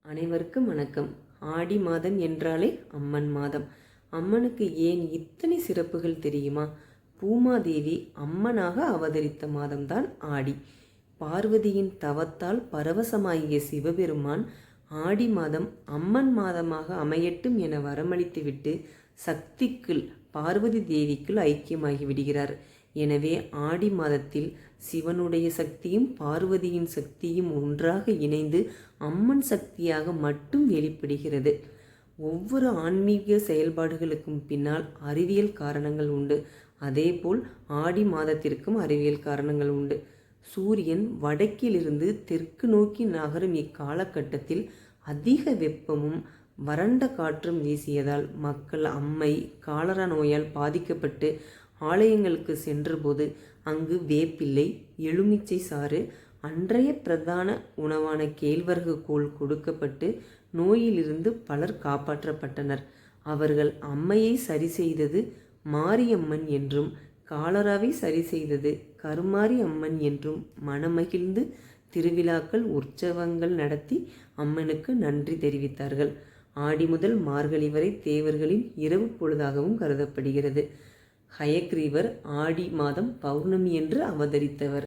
அனைவருக்கும் வணக்கம். ஆடி மாதம் என்றாலே அம்மன் மாதம். அம்மனுக்கு ஏன் இத்தனை சிறப்புகள் தெரியுமா? பூமாதேவி அம்மனாக அவதரித்த மாதம்தான் ஆடி. பார்வதியின் தவத்தால் பரவசமாகிய சிவபெருமான் ஆடி மாதம் அம்மன் மாதமாக அமையட்டும் என வரமளித்துவிட்டு சக்திக்குள் பார்வதி தேவிக்குள் ஐக்கியமாகி விடுகிறார். எனவே ஆடி மாதத்தில் சிவனுடைய சக்தியும் பார்வதியின் சக்தியும் ஒன்றாக இணைந்து அம்மன் சக்தியாக மட்டும் வெளிப்படுகிறது. ஒவ்வொரு ஆன்மீக செயல்பாடுகளுக்கும் பின்னால் அறிவியல் காரணங்கள் உண்டு. அதேபோல் ஆடி மாதத்திற்கும் அறிவியல் காரணங்கள் உண்டு. சூரியன் வடக்கிலிருந்து தெற்கு நோக்கி நகரும் இக்காலகட்டத்தில் அதிக வெப்பமும் வறண்ட காற்றும் வீசியதால் மக்கள் அம்மை காலரா நோயால் பாதிக்கப்பட்டு ஆலயங்களுக்கு சென்றபோது அங்கு வேப்பிள்ளை, எலுமிச்சை சாறு, அன்றைய பிரதான உணவான கேழ்வரகு கூழ் கொடுக்கப்பட்டு நோயிலிருந்து பலர் காப்பாற்றப்பட்டனர். அவர்கள் அம்மையை சரி செய்தது மாரியம்மன் என்றும் காலராவை சரி செய்தது கருமாரி அம்மன் என்றும் மனமகிழ்ந்து திருவிழாக்கள் உற்சவங்கள் நடத்தி அம்மனுக்கு நன்றி தெரிவித்தார்கள். ஆடி முதல் மார்கழி வரை தேவர்களின் இரவு பொழுதாகவும் கருதப்படுகிறது. ஹயக்ரீவர் ஆடி மாதம் பௌர்ணமி என்று அவதரித்தவர்.